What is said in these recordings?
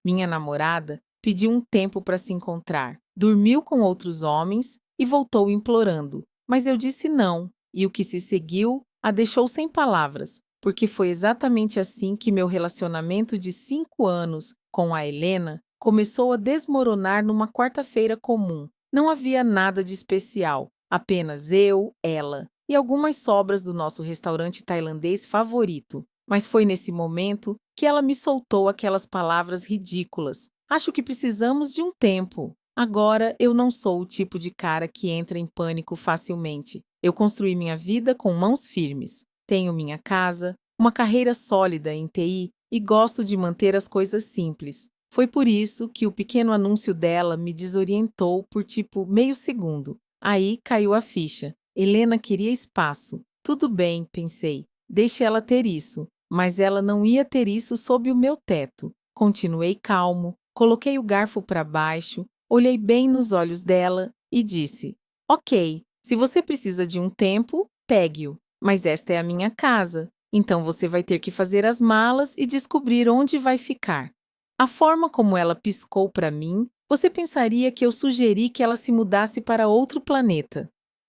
Minha namorada pediu um tempo para se encontrar, dormiu com outros homens e voltou implorando. Mas eu disse não, e o que se seguiu a deixou sem palavras, porque foi exatamente assim que meu relacionamento de 5 anos com a Helena começou a desmoronar numa quarta-feira comum. Não havia nada de especial, apenas eu, ela e algumas sobras do nosso restaurante tailandês favorito. Mas foi nesse momento que ela me soltou aquelas palavras ridículas. Acho que precisamos de um tempo. Agora eu não sou o tipo de cara que entra em pânico facilmente. Eu construí minha vida com mãos firmes. Tenho minha casa, uma carreira sólida em TI e gosto de manter as coisas simples. Foi por isso que o pequeno anúncio dela me desorientou por tipo meio segundo. Aí caiu a ficha. Helena queria espaço. Tudo bem, pensei. Deixe ela ter isso. Mas ela não ia ter isso sob o meu teto. Continuei calmo, coloquei o garfo para baixo, olhei bem nos olhos dela e disse: Ok, se você precisa de um tempo, pegue-o. Mas esta é a minha casa, então você vai ter que fazer as malas e descobrir onde vai ficar. A forma como ela piscou para mim, você pensaria que eu sugeri que ela se mudasse para outro planeta.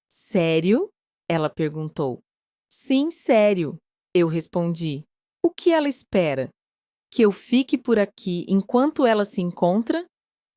Sério? Ela perguntou. Sim, sério, eu respondi. O que ela espera? Que eu fique por aqui enquanto ela se encontra?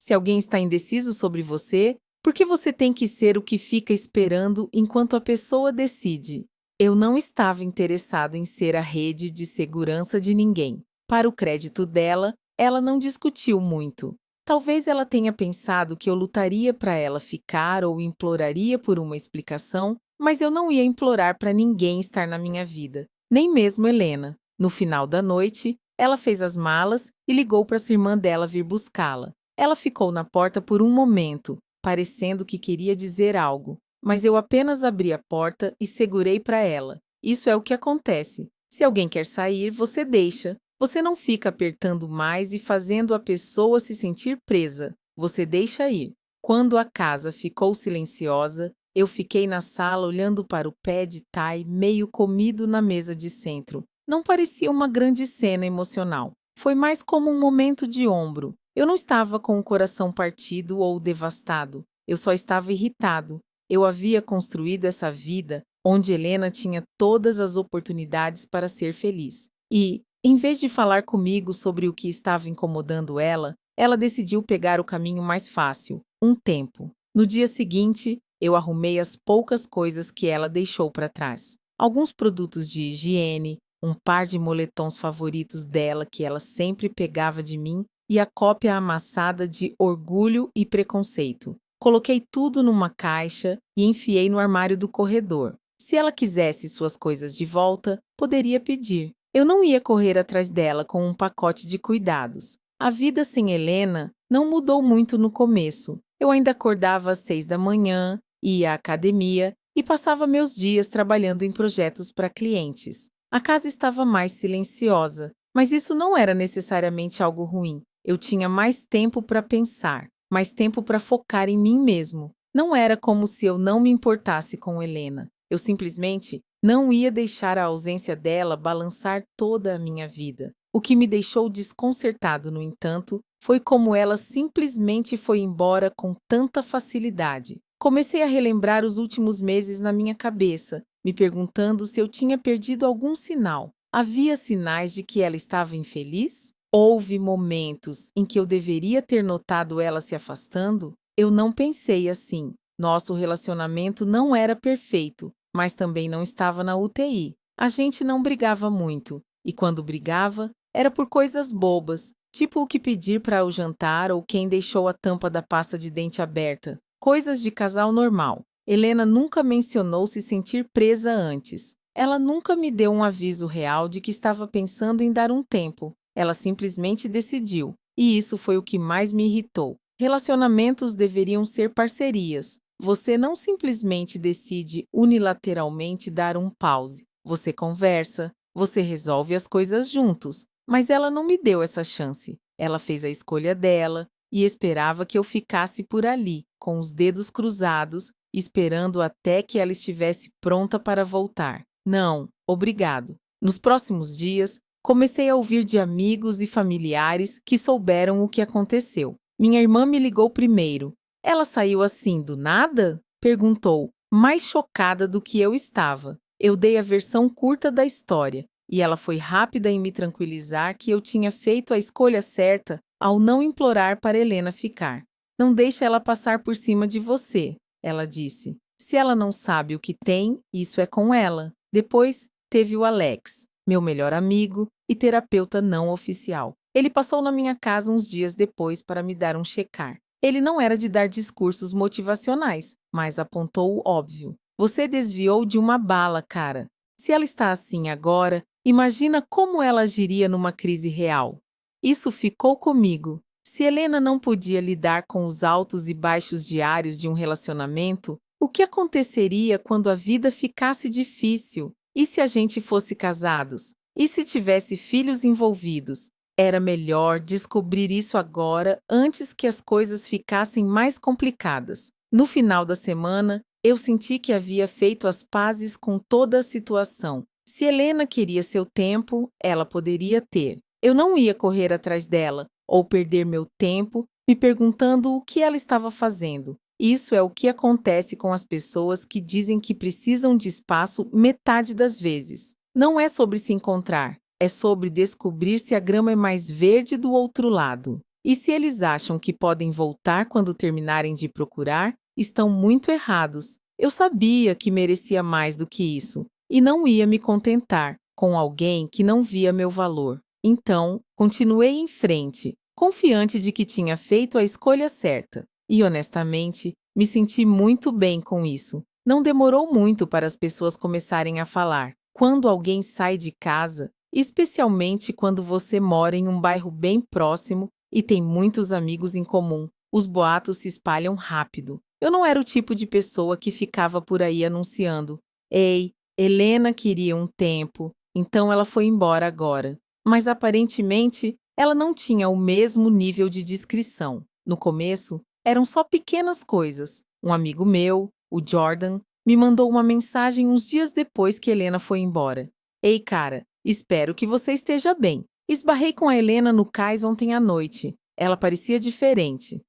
Se alguém está indeciso sobre você, por que você tem que ser o que fica esperando enquanto a pessoa decide? Eu não estava interessado em ser a rede de segurança de ninguém. Para o crédito dela, ela não discutiu muito. Talvez ela tenha pensado que eu lutaria para ela ficar ou imploraria por uma explicação, mas eu não ia implorar para ninguém estar na minha vida, nem mesmo Helena. No final da noite, ela fez as malas e ligou para a irmã dela vir buscá-la. Ela ficou na porta por um momento, parecendo que queria dizer algo, mas eu apenas abri a porta e segurei para ela. Isso é o que acontece. Se alguém quer sair, você deixa. Você não fica apertando mais e fazendo a pessoa se sentir presa. Você deixa ir. Quando a casa ficou silenciosa, eu fiquei na sala olhando para o pé de Thai meio comido na mesa de centro. Não parecia uma grande cena emocional. Foi mais como um momento de ombro. Eu não estava com o coração partido ou devastado. Eu só estava irritado. Eu havia construído essa vida onde Helena tinha todas as oportunidades para ser feliz. E, em vez de falar comigo sobre o que estava incomodando ela, ela decidiu pegar o caminho mais fácil, um tempo. No dia seguinte, eu arrumei as poucas coisas que ela deixou para trás. Alguns produtos de higiene, um par de moletons favoritos dela que ela sempre pegava de mim e a cópia amassada de Orgulho e Preconceito. Coloquei tudo numa caixa e enfiei no armário do corredor. Se ela quisesse suas coisas de volta, poderia pedir. Eu não ia correr atrás dela com um pacote de cuidados. A vida sem Helena não mudou muito no começo. Eu ainda acordava às 6 da manhã, ia à academia e passava meus dias trabalhando em projetos para clientes. A casa estava mais silenciosa, mas isso não era necessariamente algo ruim. Eu tinha mais tempo para pensar, mais tempo para focar em mim mesmo. Não era como se eu não me importasse com Helena. Eu simplesmente não ia deixar a ausência dela balançar toda a minha vida. O que me deixou desconcertado, no entanto, foi como ela simplesmente foi embora com tanta facilidade. Comecei a relembrar os últimos meses na minha cabeça, me perguntando se eu tinha perdido algum sinal. Havia sinais de que ela estava infeliz? Houve momentos em que eu deveria ter notado ela se afastando? Eu não pensei assim. Nosso relacionamento não era perfeito, mas também não estava na UTI. A gente não brigava muito, e quando brigava, era por coisas bobas, tipo o que pedir para o jantar ou quem deixou a tampa da pasta de dente aberta. Coisas de casal normal. Helena nunca mencionou se sentir presa antes. Ela nunca me deu um aviso real de que estava pensando em dar um tempo. Ela simplesmente decidiu, e isso foi o que mais me irritou. Relacionamentos deveriam ser parcerias. Você não simplesmente decide unilateralmente dar um pause. Você conversa, você resolve as coisas juntos. Mas ela não me deu essa chance. Ela fez a escolha dela e esperava que eu ficasse por ali, com os dedos cruzados, esperando até que ela estivesse pronta para voltar. Não, obrigado. Nos próximos dias, Comecei a ouvir de amigos e familiares que souberam o que aconteceu. Minha irmã me ligou primeiro. Ela saiu assim do nada? Perguntou, mais chocada do que eu estava. Eu dei a versão curta da história e ela foi rápida em me tranquilizar que eu tinha feito a escolha certa ao não implorar para Helena ficar. Não deixe ela passar por cima de você, ela disse. Se ela não sabe o que tem, isso é com ela. Depois teve o Alex, meu melhor amigo e terapeuta não oficial. Ele passou na minha casa uns dias depois para me dar um checar. Ele não era de dar discursos motivacionais, mas apontou o óbvio. Você desviou de uma bala, cara. Se ela está assim agora, imagina como ela agiria numa crise real. Isso ficou comigo. Se Helena não podia lidar com os altos e baixos diários de um relacionamento, o que aconteceria quando a vida ficasse difícil? E se a gente fosse casados? E se tivesse filhos envolvidos? Era melhor descobrir isso agora, antes que as coisas ficassem mais complicadas. No final da semana, eu senti que havia feito as pazes com toda a situação. Se Helena queria seu tempo, ela poderia ter. Eu não ia correr atrás dela, ou perder meu tempo me perguntando o que ela estava fazendo. Isso é o que acontece com as pessoas que dizem que precisam de espaço metade das vezes. Não é sobre se encontrar, é sobre descobrir se a grama é mais verde do outro lado. E se eles acham que podem voltar quando terminarem de procurar, estão muito errados. Eu sabia que merecia mais do que isso, e não ia me contentar com alguém que não via meu valor. Então, continuei em frente, confiante de que tinha feito a escolha certa. E, honestamente, me senti muito bem com isso. Não demorou muito para as pessoas começarem a falar. Quando alguém sai de casa, especialmente quando você mora em um bairro bem próximo e tem muitos amigos em comum, os boatos se espalham rápido. Eu não era o tipo de pessoa que ficava por aí anunciando: Ei, Helena queria um tempo, então ela foi embora agora. Mas aparentemente, ela não tinha o mesmo nível de discrição. No começo, eram só pequenas coisas. Um amigo meu, o Jordan, me mandou uma mensagem uns dias depois que Helena foi embora. Ei, cara, espero que você esteja bem. Esbarrei com a Helena no cais ontem à noite. Ela parecia diferente.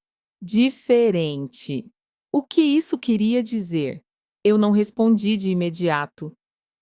Diferente. O que isso queria dizer? Eu não respondi de imediato,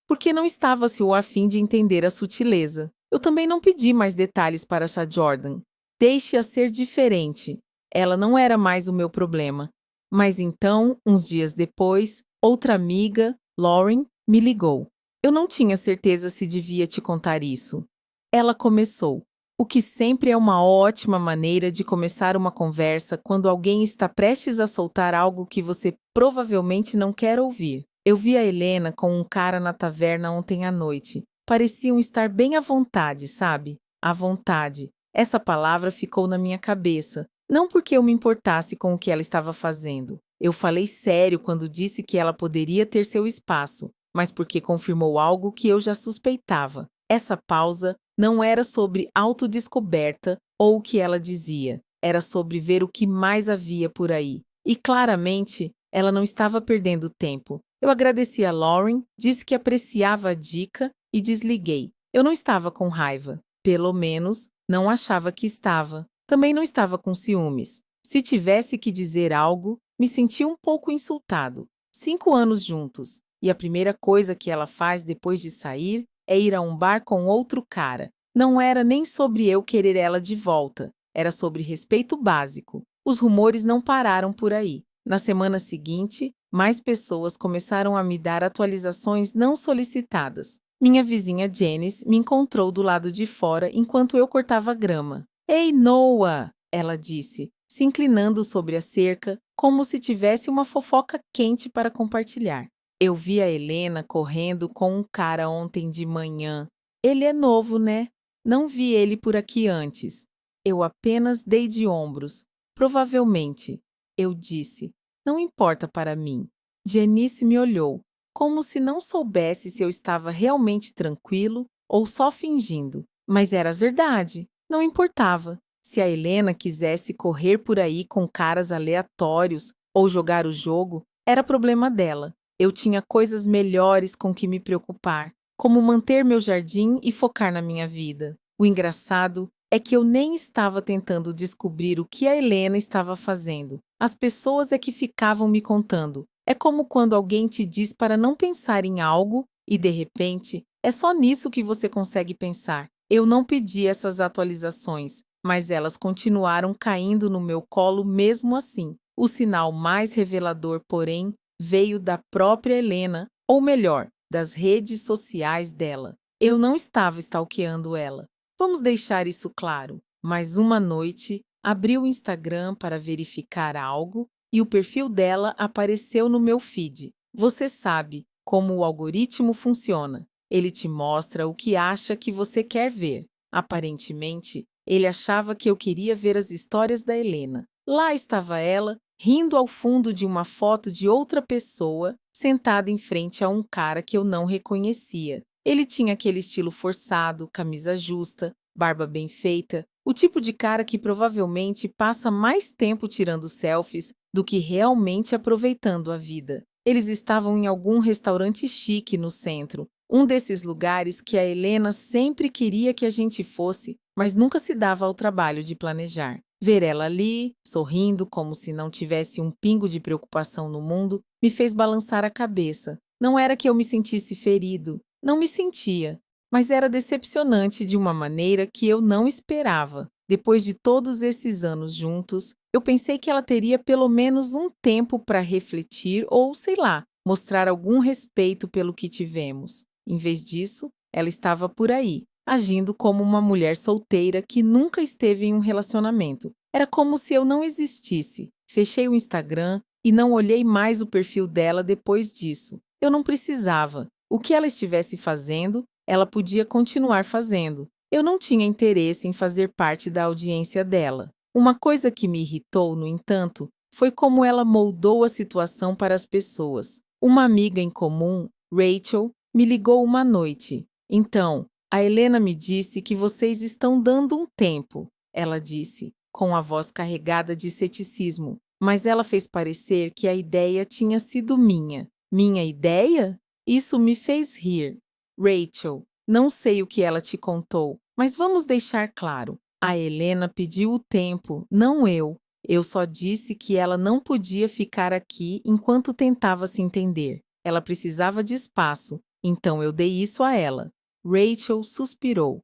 porque não estava-se o a fim de entender a sutileza. Eu também não pedi mais detalhes para essa Jordan. Deixe-a ser diferente. Ela não era mais o meu problema. Mas então, uns dias depois, outra amiga, Lauren, me ligou. Eu não tinha certeza se devia te contar isso. Ela começou. O que sempre é uma ótima maneira de começar uma conversa quando alguém está prestes a soltar algo que você provavelmente não quer ouvir. Eu vi a Helena com um cara na taverna ontem à noite. Pareciam estar bem à vontade, sabe? À vontade. Essa palavra ficou na minha cabeça. Não porque eu me importasse com o que ela estava fazendo. Eu falei sério quando disse que ela poderia ter seu espaço, mas porque confirmou algo que eu já suspeitava. Essa pausa não era sobre autodescoberta ou o que ela dizia. Era sobre ver o que mais havia por aí. E claramente, ela não estava perdendo tempo. Eu agradeci a Lauren, disse que apreciava a dica e desliguei. Eu não estava com raiva. Pelo menos, não achava que estava. Também não estava com ciúmes. Se tivesse que dizer algo, me senti um pouco insultado. 5 anos juntos. E a primeira coisa que ela faz depois de sair é ir a um bar com outro cara. Não era nem sobre eu querer ela de volta. Era sobre respeito básico. Os rumores não pararam por aí. Na semana seguinte, mais pessoas começaram a me dar atualizações não solicitadas. Minha vizinha Janice me encontrou do lado de fora enquanto eu cortava grama. Ei, Noah! Ela disse, se inclinando sobre a cerca, como se tivesse uma fofoca quente para compartilhar. Eu vi a Helena correndo com um cara ontem de manhã. Ele é novo, né? Não vi ele por aqui antes. Eu apenas dei de ombros. Provavelmente, eu disse. Não importa para mim. Janice me olhou, como se não soubesse se eu estava realmente tranquilo ou só fingindo. Mas era verdade. Não importava. Se a Helena quisesse correr por aí com caras aleatórios ou jogar o jogo, era problema dela. Eu tinha coisas melhores com que me preocupar. como manter meu jardim e focar na minha vida. O engraçado é que eu nem estava tentando descobrir o que a Helena estava fazendo. As pessoas é que ficavam me contando. É como quando alguém te diz para não pensar em algo e, de repente, é só nisso que você consegue pensar. Eu não pedi essas atualizações, mas elas continuaram caindo no meu colo mesmo assim. O sinal mais revelador, porém, veio da própria Helena, ou melhor, das redes sociais dela. Eu não estava stalkeando ela. Vamos deixar isso claro. Mas uma noite, abri o Instagram para verificar algo e o perfil dela apareceu no meu feed. Você sabe como o algoritmo funciona. Ele te mostra o que acha que você quer ver. Aparentemente, ele achava que eu queria ver as histórias da Helena. Lá estava ela, rindo ao fundo de uma foto de outra pessoa, sentada em frente a um cara que eu não reconhecia. Ele tinha aquele estilo forçado, camisa justa, barba bem feita, o tipo de cara que provavelmente passa mais tempo tirando selfies do que realmente aproveitando a vida. Eles estavam em algum restaurante chique no centro, um desses lugares que a Helena sempre queria que a gente fosse, mas nunca se dava ao trabalho de planejar. Ver ela ali, sorrindo como se não tivesse um pingo de preocupação no mundo, me fez balançar a cabeça. Não era que eu me sentisse ferido, não me sentia, mas era decepcionante de uma maneira que eu não esperava. Depois de todos esses anos juntos, eu pensei que ela teria pelo menos um tempo para refletir ou, sei lá, mostrar algum respeito pelo que tivemos. Em vez disso, ela estava por aí, agindo como uma mulher solteira que nunca esteve em um relacionamento. Era como se eu não existisse. Fechei o Instagram e não olhei mais o perfil dela depois disso. Eu não precisava. O que ela estivesse fazendo, ela podia continuar fazendo. Eu não tinha interesse em fazer parte da audiência dela. Uma coisa que me irritou, no entanto, foi como ela moldou a situação para as pessoas. Uma amiga em comum, Rachel, me ligou uma noite. Então, a Helena me disse que vocês estão dando um tempo, ela disse, com a voz carregada de ceticismo, mas ela fez parecer que a ideia tinha sido minha. Minha ideia? Isso me fez rir. Rachel, não sei o que ela te contou, mas vamos deixar claro. A Helena pediu o tempo, não eu. Eu só disse que ela não podia ficar aqui enquanto tentava se entender. Ela precisava de espaço, então eu dei isso a ela. Rachel suspirou.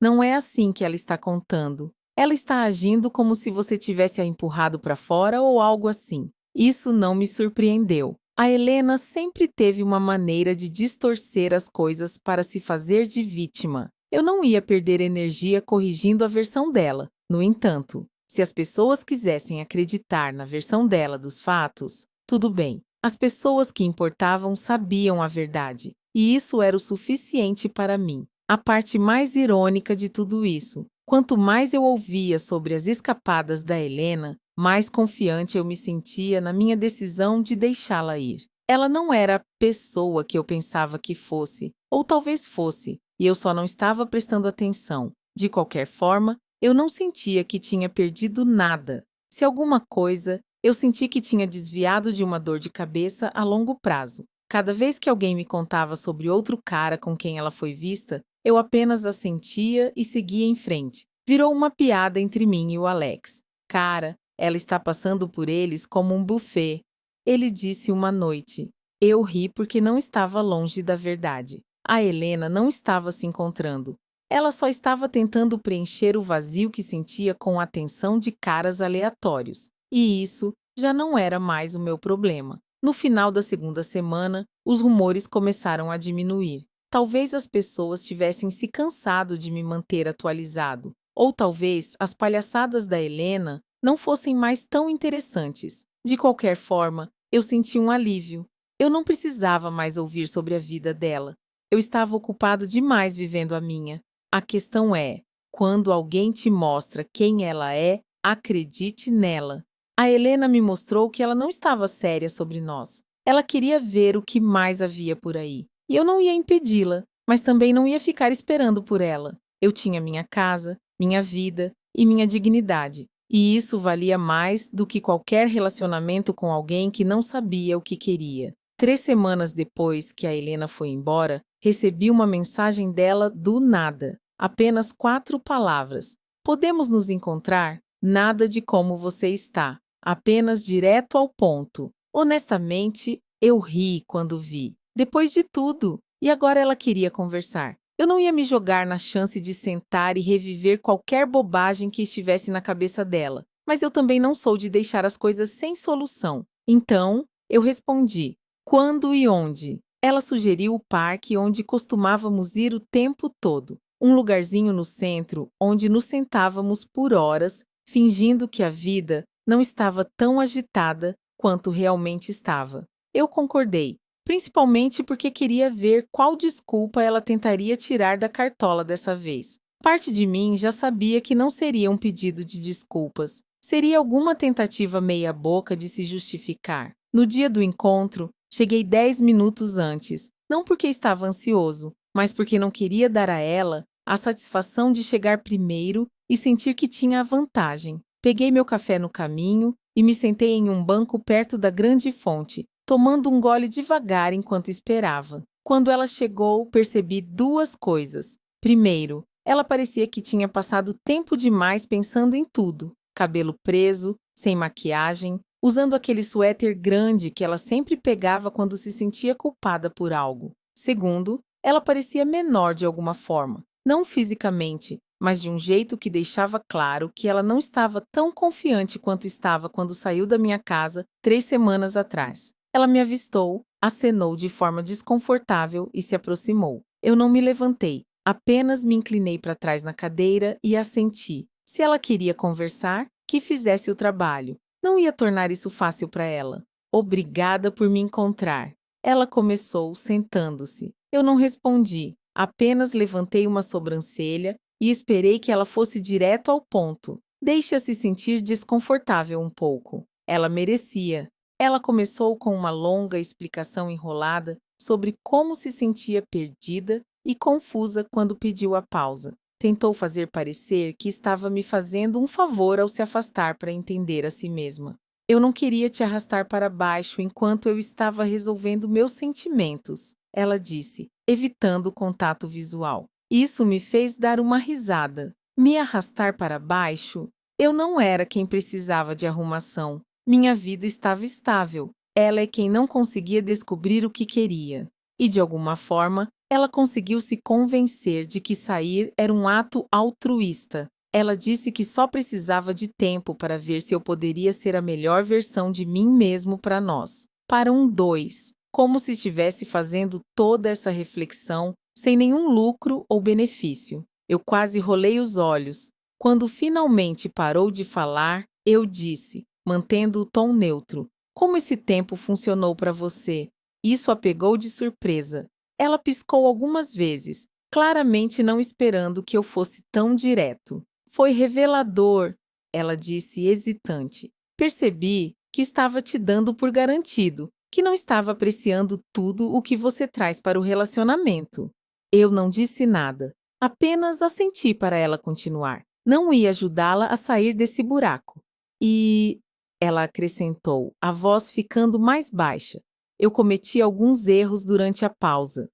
Não é assim que ela está contando. Ela está agindo como se você tivesse a empurrado para fora ou algo assim. Isso não me surpreendeu. A Helena sempre teve uma maneira de distorcer as coisas para se fazer de vítima. Eu não ia perder energia corrigindo a versão dela. No entanto, se as pessoas quisessem acreditar na versão dela dos fatos, tudo bem. As pessoas que importavam sabiam a verdade, e isso era o suficiente para mim. A parte mais irônica de tudo isso, quanto mais eu ouvia sobre as escapadas da Helena, mais confiante eu me sentia na minha decisão de deixá-la ir. Ela não era a pessoa que eu pensava que fosse, ou talvez fosse, e eu só não estava prestando atenção. De qualquer forma, eu não sentia que tinha perdido nada. Se alguma coisa, eu senti que tinha desviado de uma dor de cabeça a longo prazo. Cada vez que alguém me contava sobre outro cara com quem ela foi vista, eu apenas assentia e seguia em frente. Virou uma piada entre mim e o Alex. Cara, ela está passando por eles como um buffet. Ele disse uma noite. Eu ri porque não estava longe da verdade. A Helena não estava se encontrando. Ela só estava tentando preencher o vazio que sentia com a atenção de caras aleatórios. E isso já não era mais o meu problema. No final da segunda semana, os rumores começaram a diminuir. Talvez as pessoas tivessem se cansado de me manter atualizado. Ou talvez as palhaçadas da Helena não fossem mais tão interessantes. De qualquer forma, eu senti um alívio. Eu não precisava mais ouvir sobre a vida dela. Eu estava ocupado demais vivendo a minha. A questão é, quando alguém te mostra quem ela é, acredite nela. A Helena me mostrou que ela não estava séria sobre nós. Ela queria ver o que mais havia por aí. E eu não ia impedi-la, mas também não ia ficar esperando por ela. Eu tinha minha casa, minha vida e minha dignidade. E isso valia mais do que qualquer relacionamento com alguém que não sabia o que queria. 3 semanas depois que a Helena foi embora, Recebi uma mensagem dela do nada. Apenas 4 palavras. Podemos nos encontrar? Nada de como você está. Apenas direto ao ponto. Honestamente, eu ri quando vi. Depois de tudo. E agora ela queria conversar. Eu não ia me jogar na chance de sentar e reviver qualquer bobagem que estivesse na cabeça dela. Mas eu também não sou de deixar as coisas sem solução. Então, eu respondi: quando e onde? Ela sugeriu o parque onde costumávamos ir o tempo todo, um lugarzinho no centro onde nos sentávamos por horas, fingindo que a vida não estava tão agitada quanto realmente estava. Eu concordei, principalmente porque queria ver qual desculpa ela tentaria tirar da cartola dessa vez. Parte de mim já sabia que não seria um pedido de desculpas, seria alguma tentativa meia-boca de se justificar. No dia do encontro, cheguei 10 minutos antes, não porque estava ansioso, mas porque não queria dar a ela a satisfação de chegar primeiro e sentir que tinha a vantagem. Peguei meu café no caminho e me sentei em um banco perto da grande fonte, tomando um gole devagar enquanto esperava. Quando ela chegou, percebi 2 coisas. Primeiro, ela parecia que tinha passado tempo demais pensando em tudo. Cabelo preso, sem maquiagem, usando aquele suéter grande que ela sempre pegava quando se sentia culpada por algo. Segundo, ela parecia menor de alguma forma, não fisicamente, mas de um jeito que deixava claro que ela não estava tão confiante quanto estava quando saiu da minha casa 3 semanas atrás. Ela me avistou, acenou de forma desconfortável e se aproximou. Eu não me levantei, apenas me inclinei para trás na cadeira e assenti. Se ela queria conversar, que fizesse o trabalho. Não ia tornar isso fácil para ela. Obrigada por me encontrar. Ela começou sentando-se. Eu não respondi, apenas levantei uma sobrancelha e esperei que ela fosse direto ao ponto. Deixa-se sentir desconfortável um pouco. Ela merecia. Ela começou com uma longa explicação enrolada sobre como se sentia perdida e confusa quando pediu a pausa. Tentou fazer parecer que estava me fazendo um favor ao se afastar para entender a si mesma. Eu não queria te arrastar para baixo enquanto eu estava resolvendo meus sentimentos, ela disse, evitando o contato visual. Isso me fez dar uma risada. Me arrastar para baixo? Eu não era quem precisava de arrumação. Minha vida estava estável. Ela é quem não conseguia descobrir o que queria. E, de alguma forma, ela conseguiu se convencer de que sair era um ato altruísta. Ela disse que só precisava de tempo para ver se eu poderia ser a melhor versão de mim mesmo para nós. Para um dois, como se estivesse fazendo toda essa reflexão sem nenhum lucro ou benefício. Eu quase rolei os olhos. Quando finalmente parou de falar, eu disse, mantendo o tom neutro: como esse tempo funcionou para você? Isso a pegou de surpresa. Ela piscou algumas vezes, claramente não esperando que eu fosse tão direto. Foi revelador, ela disse hesitante. Percebi que estava te dando por garantido, que não estava apreciando tudo o que você traz para o relacionamento. Eu não disse nada, apenas assenti para ela continuar. Não ia ajudá-la a sair desse buraco. E ela acrescentou, a voz ficando mais baixa. Eu cometi alguns erros durante a pausa.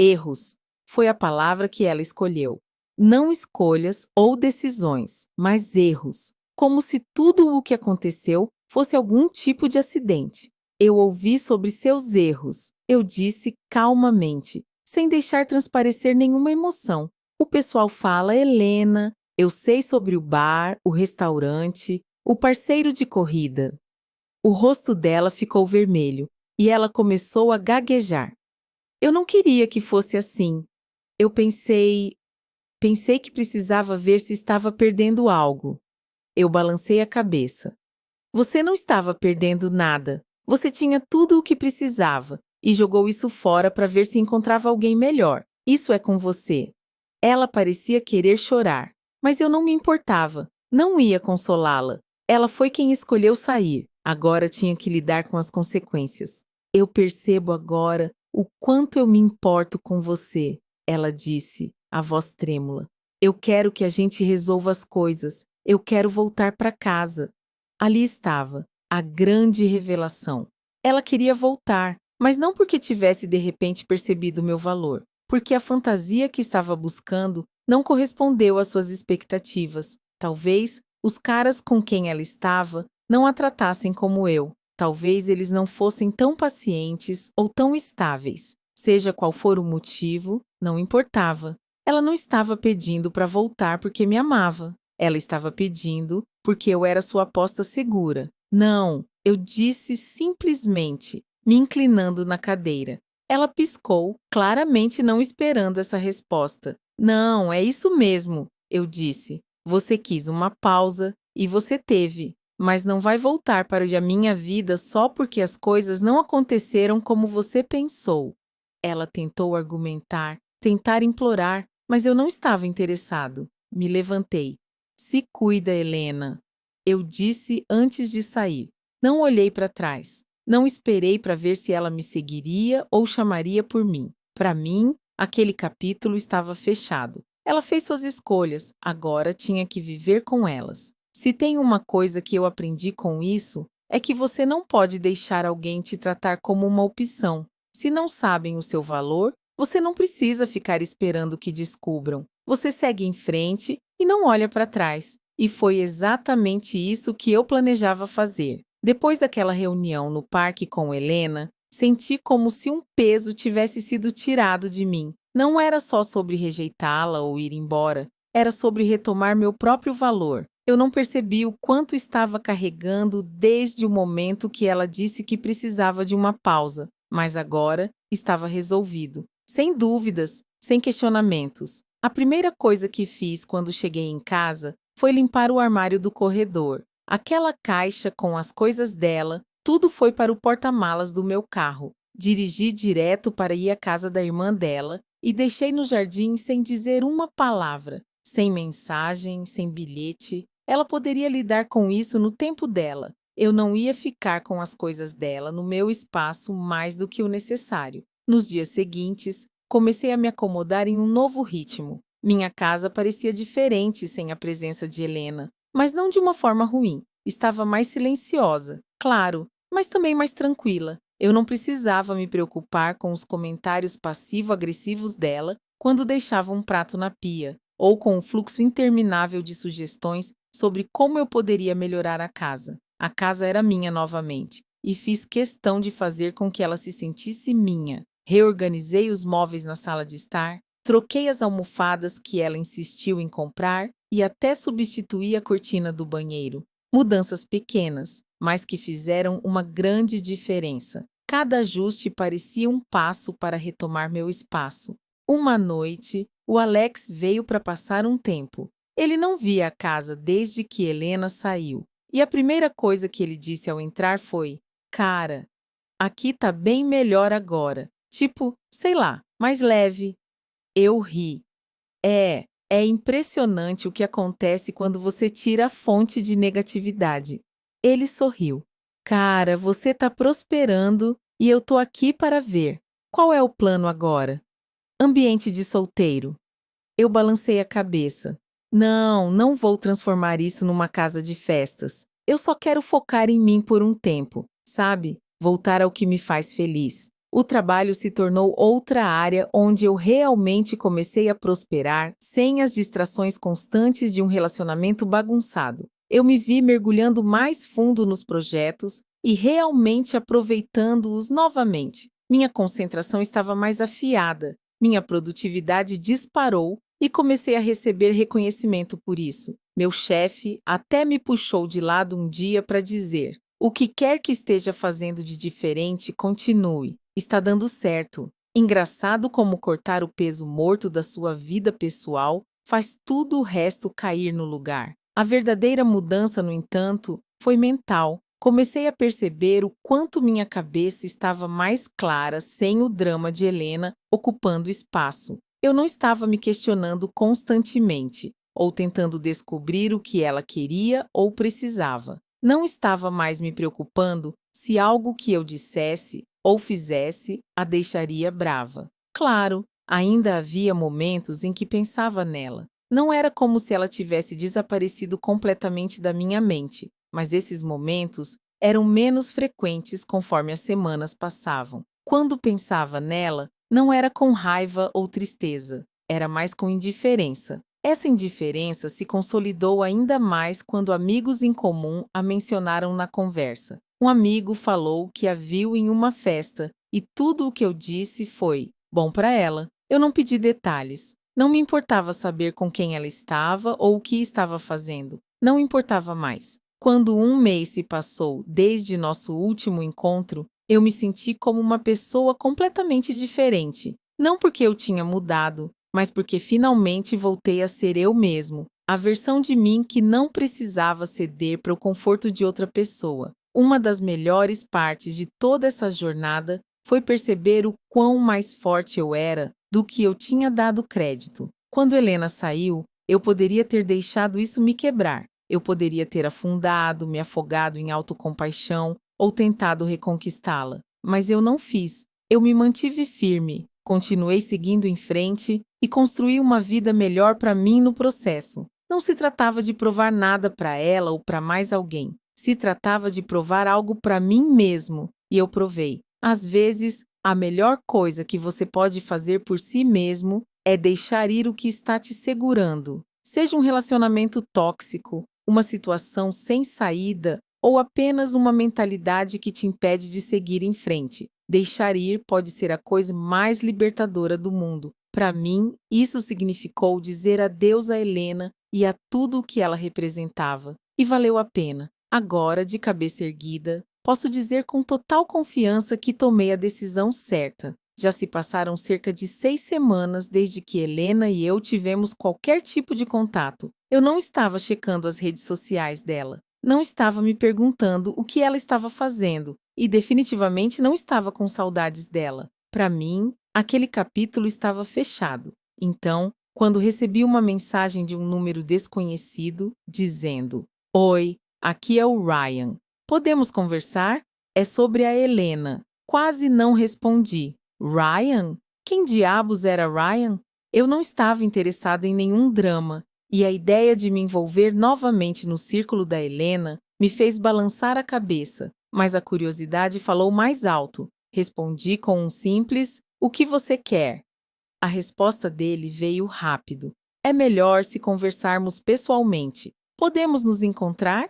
Erros foi a palavra que ela escolheu. Não escolhas ou decisões, mas erros, como se tudo o que aconteceu fosse algum tipo de acidente. Eu ouvi sobre seus erros, eu disse calmamente, sem deixar transparecer nenhuma emoção. O pessoal fala Helena, eu sei sobre o bar, o restaurante, o parceiro de corrida. O rosto dela ficou vermelho e ela começou a gaguejar. Eu não queria que fosse assim. Eu pensei que precisava ver se estava perdendo algo. Eu balancei a cabeça. Você não estava perdendo nada. Você tinha tudo o que precisava e jogou isso fora para ver se encontrava alguém melhor. Isso é com você. Ela parecia querer chorar, mas eu não me importava. Não ia consolá-la. Ela foi quem escolheu sair. Agora tinha que lidar com as consequências. Eu percebo agora o quanto eu me importo com você, ela disse, a voz trêmula. Eu quero que a gente resolva as coisas. Eu quero voltar para casa. Ali estava, a grande revelação. Ela queria voltar, mas não porque tivesse de repente percebido meu valor. porque a fantasia que estava buscando não correspondeu às suas expectativas. Talvez os caras com quem ela estava não a tratassem como eu. Talvez eles não fossem tão pacientes ou tão estáveis. Seja qual for o motivo, não importava. Ela não estava pedindo para voltar porque me amava. Ela estava pedindo porque eu era sua aposta segura. Não, eu disse simplesmente, me inclinando na cadeira. Ela piscou, claramente não esperando essa resposta. Não, é isso mesmo, eu disse. Você quis uma pausa e você teve, mas não vai voltar para a minha vida só porque as coisas não aconteceram como você pensou. Ela tentou argumentar, tentar implorar, mas eu não estava interessado. Me levantei. Se cuida, Helena, eu disse antes de sair. Não olhei para trás. Não esperei para ver se ela me seguiria ou chamaria por mim. Para mim, aquele capítulo estava fechado. Ela fez suas escolhas, agora tinha que viver com elas. Se tem uma coisa que eu aprendi com isso, é que você não pode deixar alguém te tratar como uma opção. Se não sabem o seu valor, você não precisa ficar esperando que descubram. Você segue em frente e não olha para trás. E foi exatamente isso que eu planejava fazer. Depois daquela reunião no parque com Helena, senti como se um peso tivesse sido tirado de mim. Não era só sobre rejeitá-la ou ir embora, era sobre retomar meu próprio valor. Eu não percebi o quanto estava carregando desde o momento que ela disse que precisava de uma pausa, mas agora estava resolvido. Sem dúvidas, sem questionamentos. A primeira coisa que fiz quando cheguei em casa foi limpar o armário do corredor. Aquela caixa com as coisas dela, tudo foi para o porta-malas do meu carro. Dirigi direto para ir à casa da irmã dela e deixei no jardim sem dizer uma palavra, sem mensagem, sem bilhete. Ela poderia lidar com isso no tempo dela. Eu não ia ficar com as coisas dela no meu espaço mais do que o necessário. Nos dias seguintes, comecei a me acomodar em um novo ritmo. Minha casa parecia diferente sem a presença de Helena, mas não de uma forma ruim. Estava mais silenciosa, claro, mas também mais tranquila. Eu não precisava me preocupar com os comentários passivo-agressivos dela quando deixava um prato na pia, ou com o fluxo interminável de sugestões sobre como eu poderia melhorar a casa. A casa era minha novamente, e fiz questão de fazer com que ela se sentisse minha. Reorganizei os móveis na sala de estar, troquei as almofadas que ela insistiu em comprar e até substituí a cortina do banheiro. Mudanças pequenas, mas que fizeram uma grande diferença. Cada ajuste parecia um passo para retomar meu espaço. Uma noite, o Alex veio para passar um tempo. Ele não via a casa desde que Helena saiu. E a primeira coisa que ele disse ao entrar foi: "Cara, aqui tá bem melhor agora. Tipo, sei lá, mais leve." Eu ri. É impressionante o que acontece quando você tira a fonte de negatividade. Ele sorriu. Cara, você tá prosperando e eu tô aqui para ver. Qual é o plano agora? Ambiente de solteiro. Eu balancei a cabeça. Não, não vou transformar isso numa casa de festas. Eu só quero focar em mim por um tempo, sabe? Voltar ao que me faz feliz. O trabalho se tornou outra área onde eu realmente comecei a prosperar sem as distrações constantes de um relacionamento bagunçado. Eu me vi mergulhando mais fundo nos projetos e realmente aproveitando-os novamente. Minha concentração estava mais afiada, minha produtividade disparou e comecei a receber reconhecimento por isso. Meu chefe até me puxou de lado um dia para dizer: "O que quer que esteja fazendo de diferente, continue. Está dando certo." Engraçado como cortar o peso morto da sua vida pessoal faz tudo o resto cair no lugar. A verdadeira mudança, no entanto, foi mental. Comecei a perceber o quanto minha cabeça estava mais clara sem o drama de Helena ocupando espaço. Eu não estava me questionando constantemente, ou tentando descobrir o que ela queria ou precisava. Não estava mais me preocupando se algo que eu dissesse ou fizesse a deixaria brava. Claro, ainda havia momentos em que pensava nela. Não era como se ela tivesse desaparecido completamente da minha mente, mas esses momentos eram menos frequentes conforme as semanas passavam. Quando pensava nela, Não era com raiva ou tristeza, era mais com indiferença. Essa indiferença se consolidou ainda mais quando amigos em comum a mencionaram na conversa. Um amigo falou que a viu em uma festa e tudo o que eu disse foi bom para ela. Eu não pedi detalhes. Não me importava saber com quem ela estava ou o que estava fazendo. Não importava mais. Quando um mês se passou desde nosso último encontro, eu me senti como uma pessoa completamente diferente. Não porque eu tinha mudado, mas porque finalmente voltei a ser eu mesmo, a versão de mim que não precisava ceder para o conforto de outra pessoa. Uma das melhores partes de toda essa jornada foi perceber o quão mais forte eu era do que eu tinha dado crédito. Quando Helena saiu, eu poderia ter deixado isso me quebrar. Eu poderia ter afundado, me afogado em autocompaixão ou tentado reconquistá-la. Mas eu não fiz. Eu me mantive firme, continuei seguindo em frente e construí uma vida melhor para mim no processo. Não se tratava de provar nada para ela ou para mais alguém. Se tratava de provar algo para mim mesmo, e eu provei. Às vezes, a melhor coisa que você pode fazer por si mesmo é deixar ir o que está te segurando. Seja um relacionamento tóxico, uma situação sem saída ou apenas uma mentalidade que te impede de seguir em frente. Deixar ir pode ser a coisa mais libertadora do mundo. Para mim, isso significou dizer adeus a Helena e a tudo o que ela representava. E valeu a pena. Agora, de cabeça erguida, posso dizer com total confiança que tomei a decisão certa. Já se passaram cerca de 6 semanas desde que Helena e eu tivemos qualquer tipo de contato. Eu não estava checando as redes sociais dela. Não estava me perguntando o que ela estava fazendo e definitivamente não estava com saudades dela. Para mim, aquele capítulo estava fechado. Então, quando recebi uma mensagem de um número desconhecido dizendo: Oi, aqui é o Ryan. Podemos conversar? É sobre a Helena. Quase não respondi. Ryan? Quem diabos era Ryan? Eu não estava interessado em nenhum drama, e a ideia de me envolver novamente no círculo da Helena me fez balançar a cabeça, mas a curiosidade falou mais alto. Respondi com um simples: O que você quer? A resposta dele veio rápido. É melhor se conversarmos pessoalmente. Podemos nos encontrar?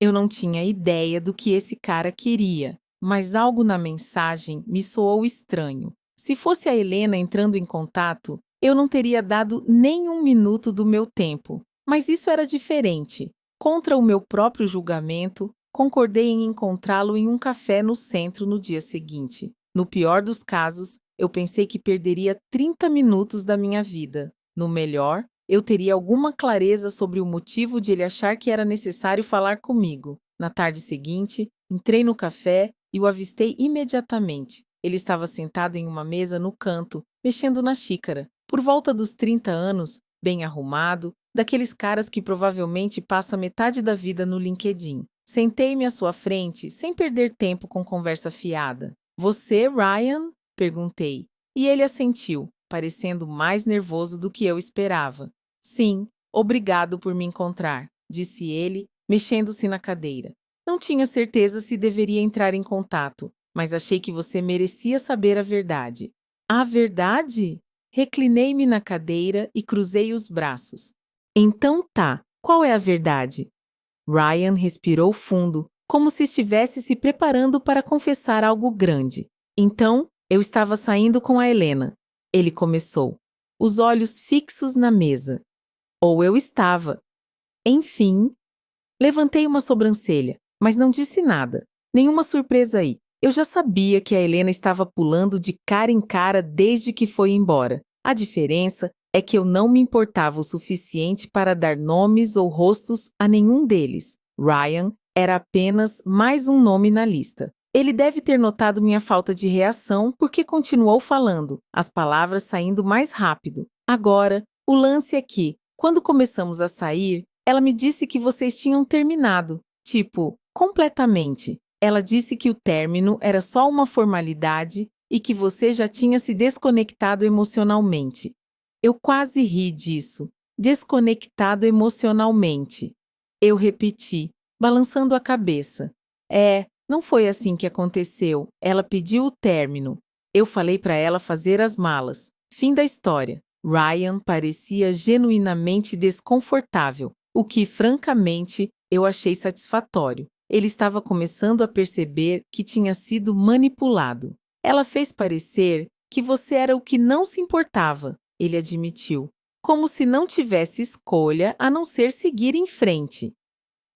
Eu não tinha ideia do que esse cara queria, mas algo na mensagem me soou estranho. Se fosse a Helena entrando em contato, eu não teria dado nem um minuto do meu tempo. Mas isso era diferente. Contra o meu próprio julgamento, concordei em encontrá-lo em um café no centro no dia seguinte. No pior dos casos, eu pensei que perderia 30 minutos da minha vida. No melhor, eu teria alguma clareza sobre o motivo de ele achar que era necessário falar comigo. Na tarde seguinte, entrei no café e o avistei imediatamente. Ele estava sentado em uma mesa no canto, mexendo na xícara. Por volta dos 30 anos, bem arrumado, daqueles caras que provavelmente passa metade da vida no LinkedIn. Sentei-me à sua frente, sem perder tempo com conversa fiada. Você, Ryan? Perguntei. E ele assentiu, parecendo mais nervoso do que eu esperava. Sim, obrigado por me encontrar, disse ele, mexendo-se na cadeira. Não tinha certeza se deveria entrar em contato, mas achei que você merecia saber a verdade. A verdade? Reclinei-me na cadeira e cruzei os braços. Então tá, qual é a verdade? Ryan respirou fundo, como se estivesse se preparando para confessar algo grande. Então, eu estava saindo com a Helena. Ele começou, os olhos fixos na mesa. Ou eu estava. Enfim, levantei uma sobrancelha, mas não disse nada. Nenhuma surpresa aí. Eu já sabia que a Helena estava pulando de cara em cara desde que foi embora. A diferença é que eu não me importava o suficiente para dar nomes ou rostos a nenhum deles. Ryan era apenas mais um nome na lista. Ele deve ter notado minha falta de reação porque continuou falando, as palavras saindo mais rápido. Agora, o lance é que, quando começamos a sair, ela me disse que vocês tinham terminado. Tipo, completamente. Ela disse que o término era só uma formalidade e que você já tinha se desconectado emocionalmente. Eu quase ri disso. Desconectado emocionalmente. Eu repeti, balançando a cabeça. Não foi assim que aconteceu. Ela pediu o término. Eu falei para ela fazer as malas. Fim da história. Ryan parecia genuinamente desconfortável, o que, francamente, eu achei satisfatório. Ele estava começando a perceber que tinha sido manipulado. Ela fez parecer que você era o que não se importava, ele admitiu, como se não tivesse escolha a não ser seguir em frente.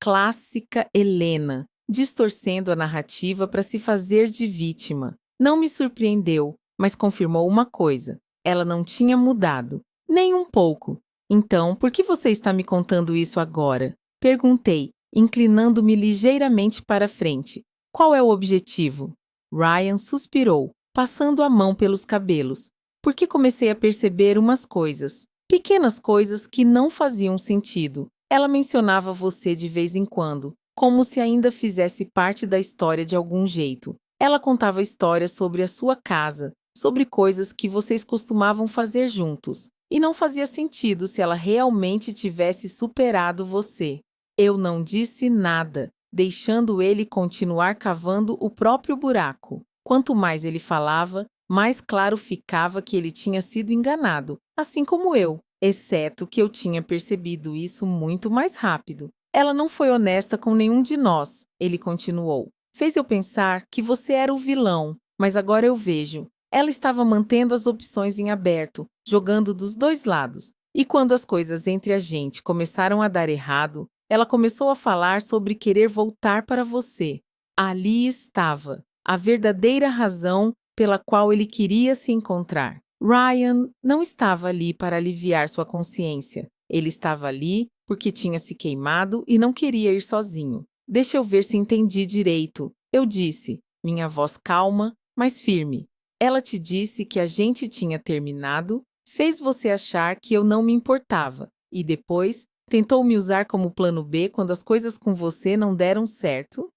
Clássica Helena, distorcendo a narrativa para se fazer de vítima. Não me surpreendeu, mas confirmou uma coisa: ela não tinha mudado, nem um pouco. Então, por que você está me contando isso agora? Perguntei, inclinando-me ligeiramente para frente. Qual é o objetivo? Ryan suspirou, passando a mão pelos cabelos. Porque comecei a perceber umas coisas, pequenas coisas que não faziam sentido. Ela mencionava você de vez em quando, como se ainda fizesse parte da história de algum jeito. Ela contava histórias sobre a sua casa, sobre coisas que vocês costumavam fazer juntos, e não fazia sentido se ela realmente tivesse superado você. Eu não disse nada, deixando ele continuar cavando o próprio buraco. Quanto mais ele falava, mais claro ficava que ele tinha sido enganado, assim como eu, exceto que eu tinha percebido isso muito mais rápido. Ela não foi honesta com nenhum de nós, ele continuou. Fez eu pensar que você era o vilão, mas agora eu vejo. Ela estava mantendo as opções em aberto, jogando dos dois lados. E quando as coisas entre a gente começaram a dar errado, ela começou a falar sobre querer voltar para você. Ali estava a verdadeira razão pela qual ele queria se encontrar. Ryan não estava ali para aliviar sua consciência. Ele estava ali porque tinha se queimado e não queria ir sozinho. Deixa eu ver se entendi direito, eu disse, minha voz calma, mas firme. Ela te disse que a gente tinha terminado, fez você achar que eu não me importava e depois tentou me usar como plano B quando as coisas com você não deram certo?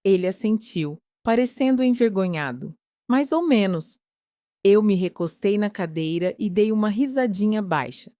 Ele assentiu, parecendo envergonhado. Mais ou menos. Eu me recostei na cadeira e dei uma risadinha baixa.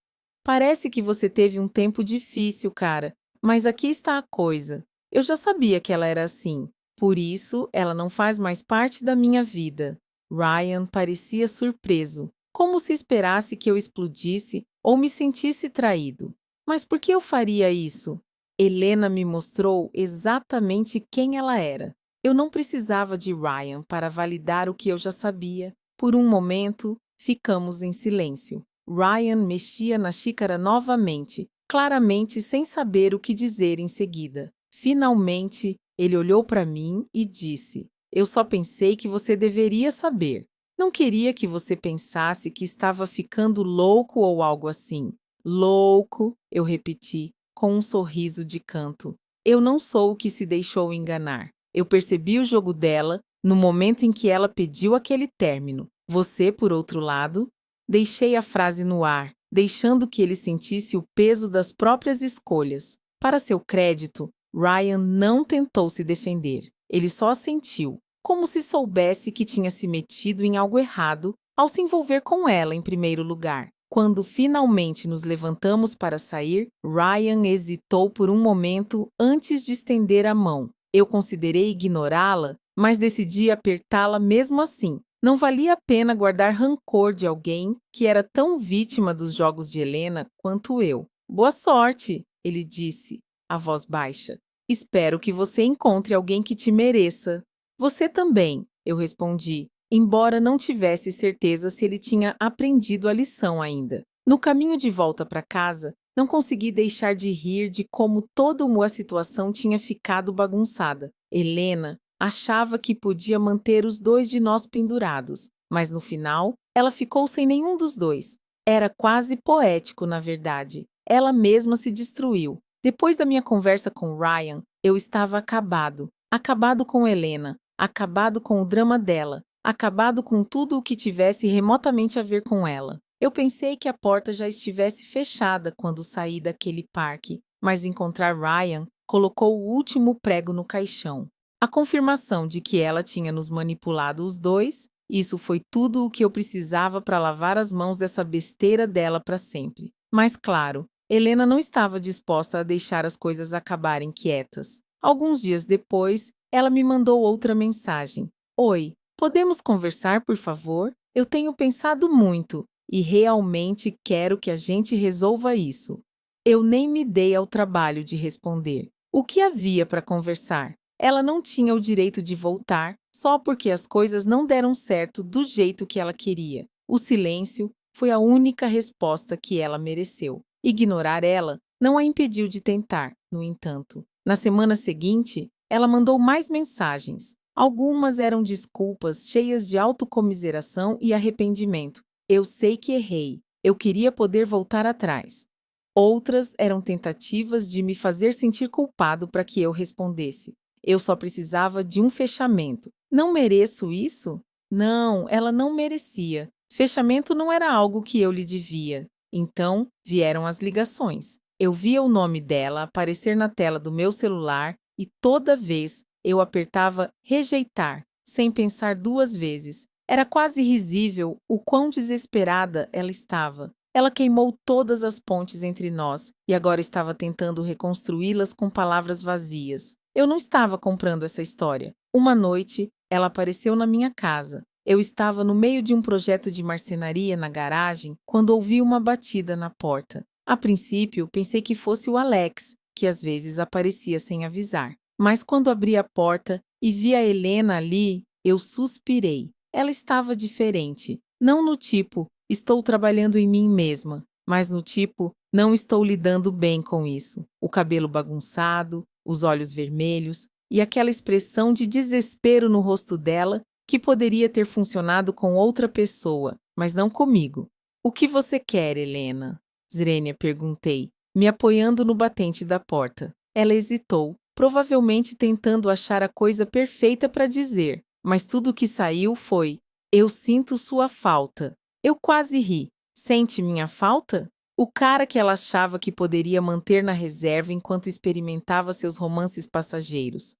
Parece que você teve um tempo difícil, cara, mas aqui está a coisa. Eu já sabia que ela era assim. Por isso, ela não faz mais parte da minha vida. Ryan parecia surpreso, como se esperasse que eu explodisse ou me sentisse traído. Mas por que eu faria isso? Helena me mostrou exatamente quem ela era. Eu não precisava de Ryan para validar o que eu já sabia. Por um momento, ficamos em silêncio. Ryan mexia na xícara novamente, claramente sem saber o que dizer em seguida. Finalmente, ele olhou para mim e disse: Eu só pensei que você deveria saber. Não queria que você pensasse que estava ficando louco ou algo assim. Louco, eu repeti, com um sorriso de canto. Eu não sou o que se deixou enganar. Eu percebi o jogo dela no momento em que ela pediu aquele término. Você, por outro lado, deixei a frase no ar, deixando que ele sentisse o peso das próprias escolhas. Para seu crédito, Ryan não tentou se defender. Ele só assentiu, como se soubesse que tinha se metido em algo errado ao se envolver com ela em primeiro lugar. Quando finalmente nos levantamos para sair, Ryan hesitou por um momento antes de estender a mão. Eu considerei ignorá-la, mas decidi apertá-la mesmo assim. Não valia a pena guardar rancor de alguém que era tão vítima dos jogos de Helena quanto eu. Boa sorte, ele disse, a voz baixa. Espero que você encontre alguém que te mereça. Você também, eu respondi, embora não tivesse certeza se ele tinha aprendido a lição ainda. No caminho de volta para casa, não consegui deixar de rir de como toda a situação tinha ficado bagunçada. Helena achava que podia manter os dois de nós pendurados, mas no final, ela ficou sem nenhum dos dois. Era quase poético, na verdade. Ela mesma se destruiu. Depois da minha conversa com Ryan, eu estava acabado. Acabado com Helena, acabado com o drama dela, acabado com tudo o que tivesse remotamente a ver com ela. Eu pensei que a porta já estivesse fechada quando saí daquele parque, mas encontrar Ryan colocou o último prego no caixão. A confirmação de que ela tinha nos manipulado os dois, isso foi tudo o que eu precisava para lavar as mãos dessa besteira dela para sempre. Mas claro, Helena não estava disposta a deixar as coisas acabarem quietas. Alguns dias depois, ela me mandou outra mensagem. Oi, Podemos conversar, por favor? Eu tenho pensado muito e realmente quero que a gente resolva isso. Eu nem me dei ao trabalho de responder. O que havia para conversar? Ela não tinha o direito de voltar só porque as coisas não deram certo do jeito que ela queria. O silêncio foi a única resposta que ela mereceu. Ignorar ela não a impediu de tentar, no entanto. Na semana seguinte, ela mandou mais mensagens. Algumas eram desculpas cheias de autocomiseração e arrependimento. Eu sei que errei. Eu queria poder voltar atrás. Outras eram tentativas de me fazer sentir culpado para que eu respondesse. Eu só precisava de um fechamento. Não mereço isso? Não, ela não merecia. Fechamento não era algo que eu lhe devia. Então, vieram as ligações. Eu via o nome dela aparecer na tela do meu celular e toda vez eu apertava rejeitar, sem pensar duas vezes. Era quase risível o quão desesperada ela estava. Ela queimou todas as pontes entre nós e agora estava tentando reconstruí-las com palavras vazias. Eu não estava comprando essa história. Uma noite, ela apareceu na minha casa. Eu estava no meio de um projeto de marcenaria na garagem quando ouvi uma batida na porta. A princípio, pensei que fosse o Alex, que às vezes aparecia sem avisar. Mas quando abri a porta e vi a Helena ali, eu suspirei. Ela estava diferente. Não no tipo, estou trabalhando em mim mesma, mas no tipo, não estou lidando bem com isso. O cabelo bagunçado, os olhos vermelhos e aquela expressão de desespero no rosto dela que poderia ter funcionado com outra pessoa, mas não comigo. O que você quer, Helena? Zrenia perguntei, me apoiando no batente da porta. Ela hesitou, provavelmente tentando achar a coisa perfeita para dizer, mas tudo o que saiu foi: eu sinto sua falta. Eu quase ri. Sente minha falta? O cara que ela achava que poderia manter na reserva enquanto experimentava seus romances passageiros.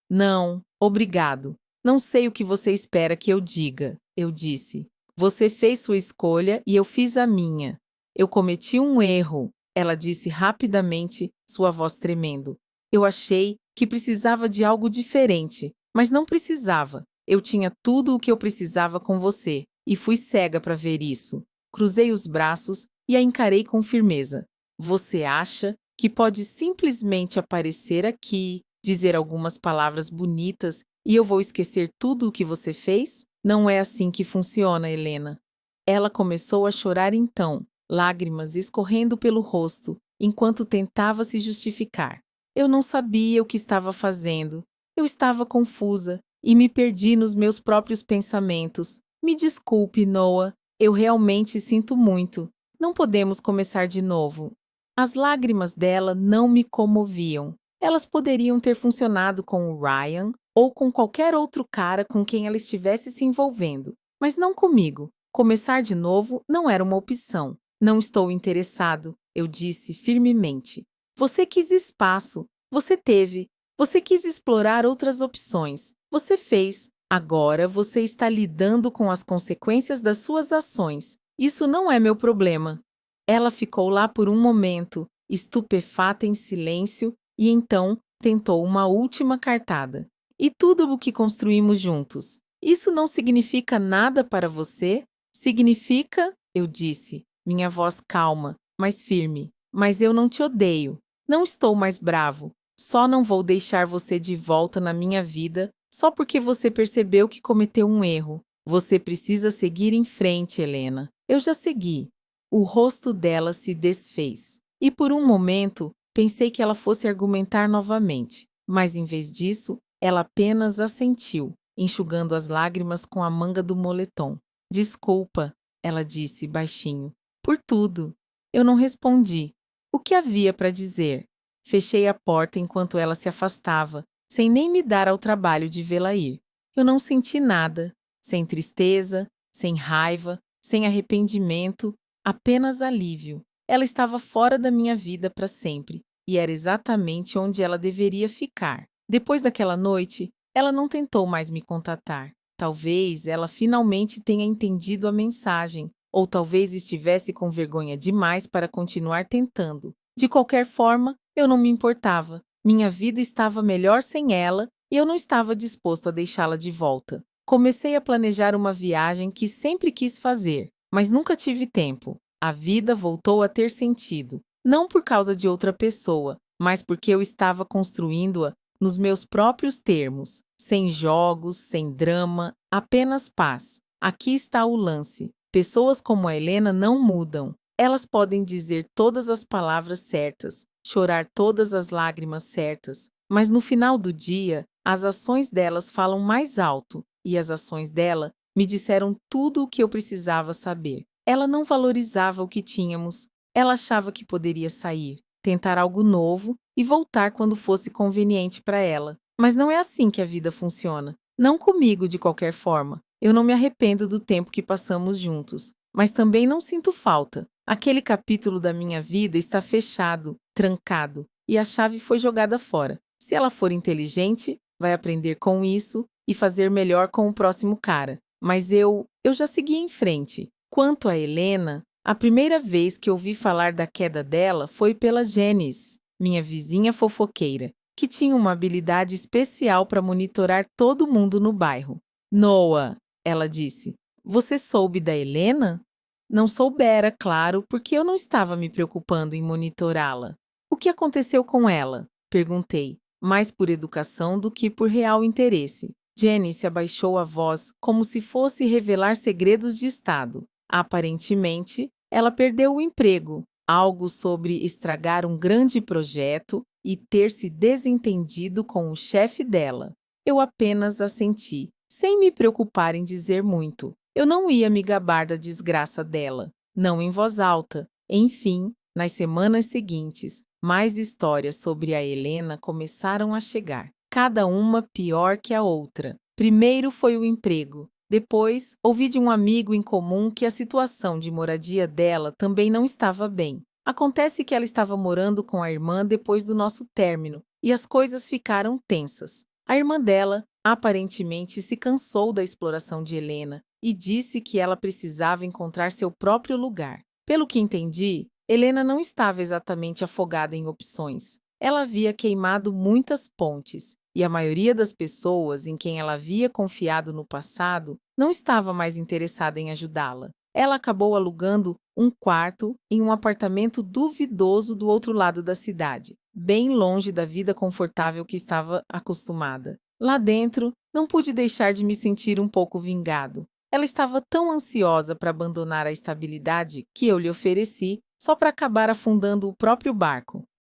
Não, obrigado. Não sei o que você espera que eu diga, eu disse. Você fez sua escolha e eu fiz a minha. Eu cometi um erro, ela disse rapidamente, sua voz tremendo. Eu achei que precisava de algo diferente, mas não precisava. Eu tinha tudo o que eu precisava com você, e fui cega para ver isso. Cruzei os braços e a encarei com firmeza. Você acha que pode simplesmente aparecer aqui, dizer algumas palavras bonitas e eu vou esquecer tudo o que você fez? Não é assim que funciona, Helena. Ela começou a chorar então, lágrimas escorrendo pelo rosto, enquanto tentava se justificar. Eu não sabia o que estava fazendo. Eu estava confusa e me perdi nos meus próprios pensamentos. Me desculpe, Noah. Eu realmente sinto muito. Não podemos começar de novo. As lágrimas dela não me comoviam. Elas poderiam ter funcionado com o Ryan ou com qualquer outro cara com quem ela estivesse se envolvendo, mas não comigo. Começar de novo não era uma opção. Não estou interessado, eu disse firmemente. Você quis espaço, você teve, você quis explorar outras opções, você fez. Agora você está lidando com as consequências das suas ações. Isso não é meu problema. Ela ficou lá por um momento, estupefata em silêncio, e então tentou uma última cartada. E tudo o que construímos juntos. Isso não significa nada para você? Significa, eu disse, minha voz calma, mas firme. Mas eu não te odeio. Não estou mais bravo. Só não vou deixar você de volta na minha vida só porque você percebeu que cometeu um erro. Você precisa seguir em frente, Helena. Eu já segui. O rosto dela se desfez. E por um momento, pensei que ela fosse argumentar novamente. Mas em vez disso, ela apenas assentiu, enxugando as lágrimas com a manga do moletom. Desculpa, ela disse baixinho. Por tudo. Eu não respondi. O que havia para dizer? Fechei a porta enquanto ela se afastava, sem nem me dar ao trabalho de vê-la ir. Eu não senti nada, sem tristeza, sem raiva, sem arrependimento, apenas alívio. Ela estava fora da minha vida para sempre, e era exatamente onde ela deveria ficar. Depois daquela noite, ela não tentou mais me contatar. Talvez ela finalmente tenha entendido a mensagem, ou talvez estivesse com vergonha demais para continuar tentando. De qualquer forma, eu não me importava. Minha vida estava melhor sem ela e eu não estava disposto a deixá-la de volta. Comecei a planejar uma viagem que sempre quis fazer, mas nunca tive tempo. A vida voltou a ter sentido, não por causa de outra pessoa, mas porque eu estava construindo-a nos meus próprios termos, sem jogos, sem drama, apenas paz. Aqui está o lance. Pessoas como a Helena não mudam. Elas podem dizer todas as palavras certas, chorar todas as lágrimas certas, mas no final do dia, as ações delas falam mais alto, e as ações dela me disseram tudo o que eu precisava saber. Ela não valorizava o que tínhamos, ela achava que poderia sair, tentar algo novo e voltar quando fosse conveniente para ela. Mas não é assim que a vida funciona. Não comigo, de qualquer forma. Eu não me arrependo do tempo que passamos juntos, mas também não sinto falta. Aquele capítulo da minha vida está fechado, trancado, e a chave foi jogada fora. Se ela for inteligente, vai aprender com isso e fazer melhor com o próximo cara. Mas eu já segui em frente. Quanto a Helena, a primeira vez que ouvi falar da queda dela foi pela Janice, minha vizinha fofoqueira, que tinha uma habilidade especial para monitorar todo mundo no bairro. Noah, ela disse, você soube da Helena? Não soubera, claro, porque eu não estava me preocupando em monitorá-la. O que aconteceu com ela? Perguntei, mais por educação do que por real interesse. Janice abaixou a voz como se fosse revelar segredos de Estado. Aparentemente, ela perdeu o emprego, algo sobre estragar um grande projeto e ter se desentendido com o chefe dela. Eu apenas assenti, sem me preocupar em dizer muito. Eu não ia me gabar da desgraça dela, não em voz alta. Enfim, nas semanas seguintes, mais histórias sobre a Helena começaram a chegar, cada uma pior que a outra. Primeiro foi o emprego. Depois, ouvi de um amigo em comum que a situação de moradia dela também não estava bem. Acontece que ela estava morando com a irmã depois do nosso término, e as coisas ficaram tensas. A irmã dela, aparentemente, se cansou da exploração de Helena e disse que ela precisava encontrar seu próprio lugar. Pelo que entendi, Helena não estava exatamente afogada em opções. Ela havia queimado muitas pontes, e a maioria das pessoas em quem ela havia confiado no passado não estava mais interessada em ajudá-la. Ela acabou alugando um quarto em um apartamento duvidoso do outro lado da cidade, bem longe da vida confortável que estava acostumada. Lá dentro, não pude deixar de me sentir um pouco vingado. Ela estava tão ansiosa para abandonar a estabilidade que eu lhe ofereci só para acabar afundando o próprio barco.